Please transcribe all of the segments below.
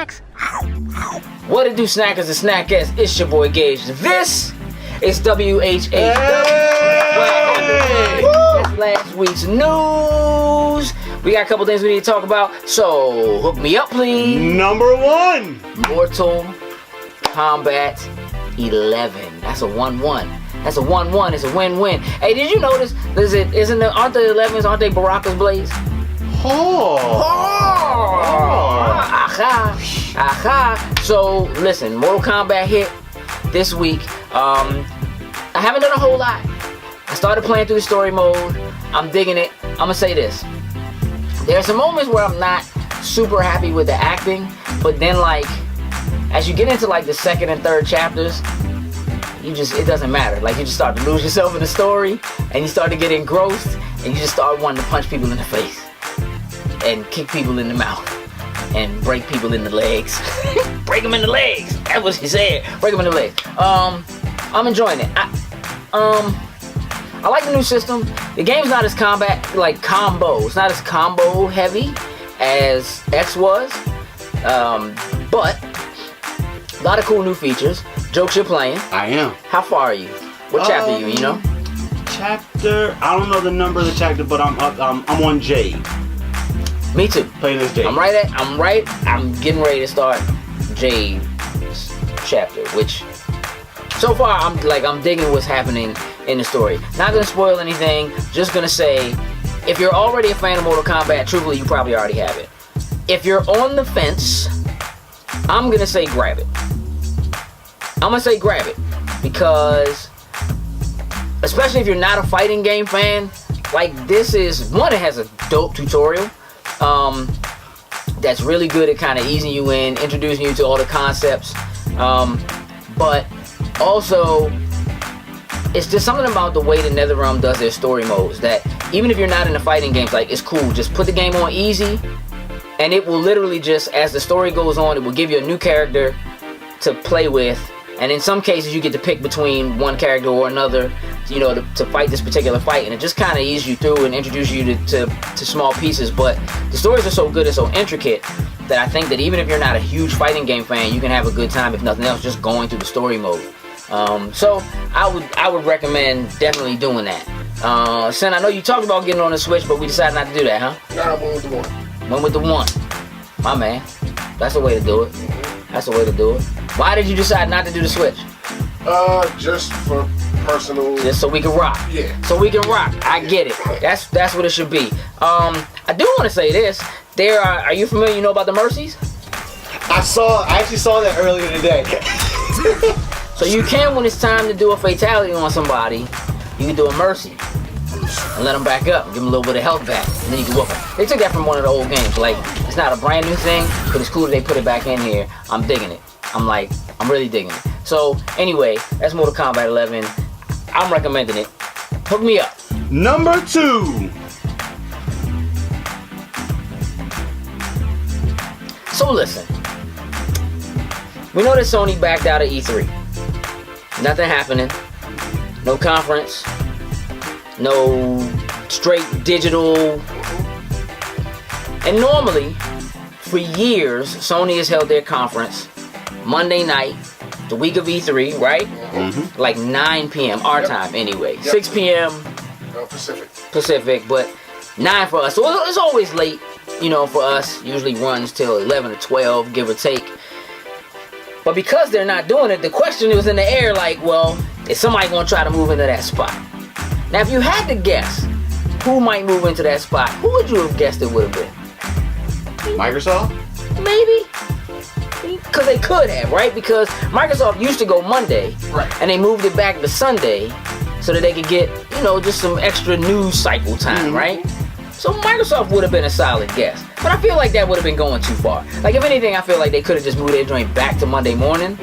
snacks? What it do, snackers and snackers? It's your boy Gage. This is WHHW. That's last week's news. We got a couple things we need to talk about, so hook me up, please. Number one, Mortal Kombat 11. That's a 1-1. That's a 1-1. It's a win-win. Hey, did you notice? Aren't the 11s? Aren't they Baraka's blades? Aha. So listen, Mortal Kombat hit this week. I haven't done a whole lot. I started playing through the story mode. I'm digging it. I'm gonna say this. There are some moments where I'm not super happy with the acting, but then like as you get into like the second and third chapters, it doesn't matter. Like you just start to lose yourself in the story, and you start to get engrossed, and you just start wanting to punch people in the face and kick people in the mouth and break people in the legs. Break them in the legs. That's what she said. Break them in the legs. I'm enjoying it. I like the new system. The game's not as combo. It's not as combo heavy as X was. But a lot of cool new features. Jokes you're playing. I am. How far are you? What chapter are you know? Chapter, I don't know the number of the chapter, but I'm on Jade. Me too. Playing as Jade. I'm getting ready to start Jade's chapter, which so far I'm digging what's happening in the story. Not gonna spoil anything, just gonna say if you're already a fan of Mortal Kombat, truthfully you probably already have it. If you're on the fence, I'm gonna say grab it. Because especially if you're not a fighting game fan, like this is one, it has a dope tutorial that's really good at kind of easing you in, introducing you to all the concepts, but also it's just something about the way the NetherRealm does their story modes that even if you're not into fighting games, like it's cool, just put the game on easy and it will literally just, as the story goes on, it will give you a new character to play with. And in some cases, you get to pick between one character or another, to fight this particular fight. And it just kind of eases you through and introduces you to small pieces. But the stories are so good and so intricate that I think that even if you're not a huge fighting game fan, you can have a good time, if nothing else, just going through the story mode. So I would recommend definitely doing that. Sen, I know you talked about getting on the Switch, but we decided not to do that, huh? Nah, I went with the one. Went with the one. My man. That's the way to do it. That's the way to do it. Why did you decide not to do the Switch? Just for personal. Just so we can rock. Yeah. So we can rock. I get it. That's what it should be. I do want to say this. Are you familiar? You know about the Mercies? I actually saw that earlier today. So you can, when it's time to do a fatality on somebody, you can do a Mercy and let them back up, give them a little bit of health back, and then you can whoop them. They took that from one of the old games. Like, it's not a brand new thing, but it's cool that they put it back in here. I'm digging it. I'm really digging it. So anyway, that's Mortal Kombat 11. I'm recommending it. Hook me up. Number two. So listen, we know that Sony backed out of E3. Nothing happening. No conference. No straight digital. And normally, for years, Sony has held their conference Monday night, the week of E3, right? Mm-hmm. Like 9 p.m. our time anyway. Yep. 6 p.m. Pacific, but 9 for us. So it's always late, for us. Usually runs till 11 or 12, give or take. But because they're not doing it, the question was in the air like, well, is somebody going to try to move into that spot? Now, if you had to guess who might move into that spot, who would you have guessed it would have been? Microsoft? Maybe. Because they could have, right? Because Microsoft used to go Monday, right, and they moved it back to Sunday so that they could get, just some extra news cycle time, right? So Microsoft would have been a solid guess. But I feel like that would have been going too far. Like, if anything, I feel like they could have just moved their joint back to Monday morning.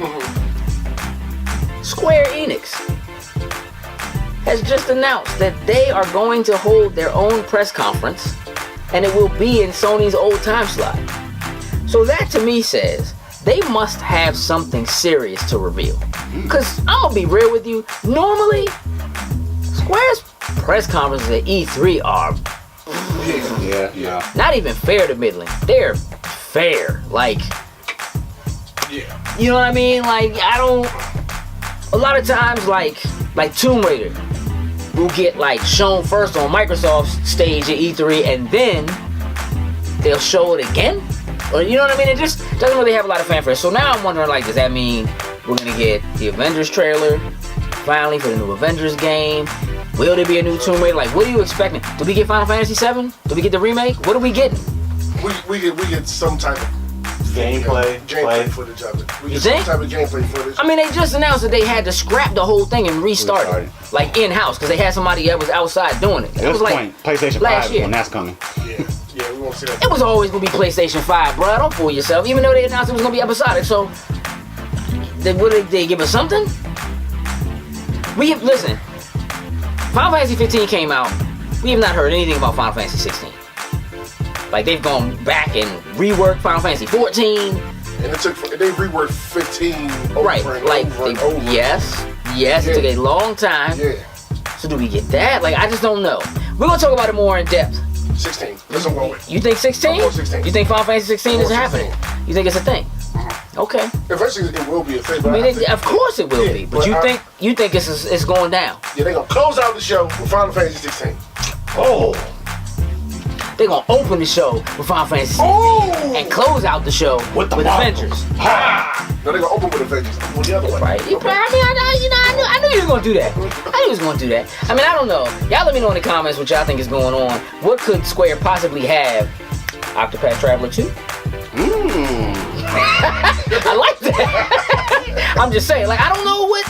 Square Enix has just announced that they are going to hold their own press conference, and it will be in Sony's old time slot. So that to me says they must have something serious to reveal. Because I'm going to be real with you, normally Square's press conferences at E3 are Yeah. not even fair to middling. They're fair. Like, Yeah. You know what I mean? Like, I don't. A lot of times, like Tomb Raider will get like shown first on Microsoft's stage at E3, and then they'll show it again. Or you know what I mean? It just doesn't really have a lot of fanfare. So now I'm wondering, like, does that mean we're gonna get the Avengers trailer finally for the new Avengers game? Will there be a new Tomb Raider? Like, what are you expecting? Do we get Final Fantasy VII? Do we get the remake? What are we getting? We get some type of gameplay footage of it. We You get think? some type of gameplay footage. I mean, they just announced that they had to scrap the whole thing and restart it, like in-house, because they had somebody that was outside doing it. At this like point, PlayStation last 5 year. when that's coming. Yeah, we won't see that. It was always gonna be PlayStation 5, bro. Don't fool yourself. Even though they announced it was gonna be episodic, so they give us something? Listen. Final Fantasy 15 came out. We have not heard anything about Final Fantasy 16. Like, they've gone back and reworked Final Fantasy 14. And they reworked 15 over Right, and like over and over. yes, it took a long time. Yeah. So do we get that? Like, I just don't know. We're gonna talk about it more in depth. 16. That's what I'm going with. You think 16? I'm going 16. You think Final Fantasy 16 is I'm going happening? 16. You think it's a thing? Okay. Eventually, it will be a thing. I But mean, think, of course it will be. But but you think it's going down? Yeah, they're gonna close out the show with Final Fantasy 16. Oh. They're gonna open the show with Final Fantasy 16 Oh! and close out the show with Avengers. No, they're gonna open with Avengers. With the other way. Right? I knew you was gonna do that. I knew you was gonna do that. I mean, I don't know. Y'all let me know in the comments what y'all think is going on. What could Square possibly have? Octopath Traveler 2? I like that. I'm just saying, like, I don't know what.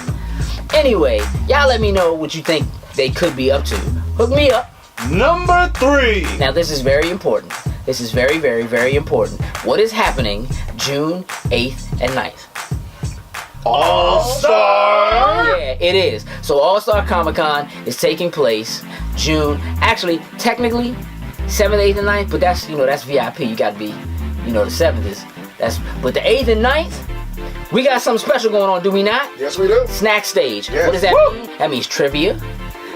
Anyway, y'all let me know what you think they could be up to. Hook me up. Number 3. Now, this is very important. This is very, very, very important. What is happening June 8th and 9th? All-Star. Yeah, it is. So All-Star Comic-Con is taking place June. Actually, technically, 7th, 8th, and 9th, but that's, that's VIP. You gotta be, the 7th is, but the 8th and 9th, we got something special going on, do we not? Yes, we do. Snack stage. Yes. What does that mean? That means trivia.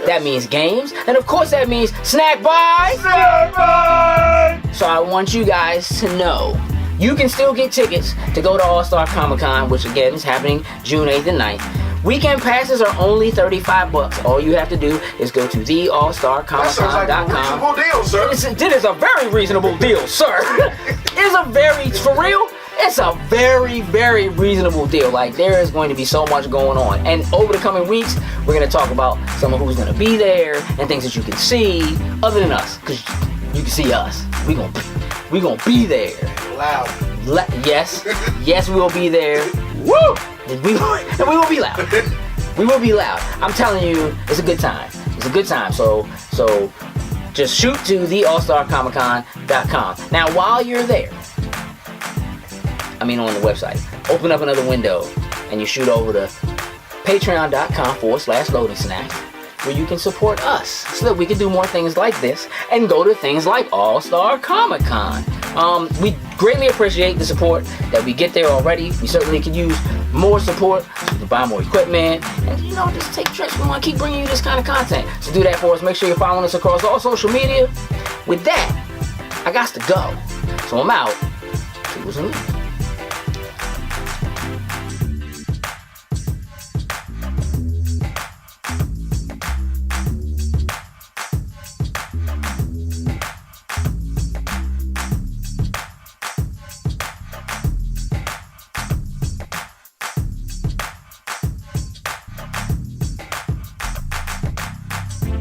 That means games. And of course that means snack buy. So I want you guys to know, you can still get tickets to go to All-Star Comic-Con, which again is happening June 8th and 9th. Weekend passes are only $35. All you have to do is go to That sounds like a reasonable deal, sir. It is a very reasonable deal, sir. It's a very, very reasonable deal. Like, there is going to be so much going on. And over the coming weeks, we're going to talk about some of who's going to be there and things that you can see other than us. Because you can see us. We gonna be there. Loud. Yes, we'll be there. Woo! And we will be loud. We will be loud. I'm telling you, it's a good time. It's a good time. So just shoot to theallstarcomiccon.com. Now, while you're there, on the website, open up another window and you shoot over to patreon.com/loading snacks, where you can support us so that we can do more things like this and go to things like All-Star Comic-Con. We greatly appreciate the support that we get there already. We certainly could use more support so we can buy more equipment and, just take trips. We want to keep bringing you this kind of content. So do that for us. Make sure you're following us across all social media. With that, I got to go. So I'm out. Toodles and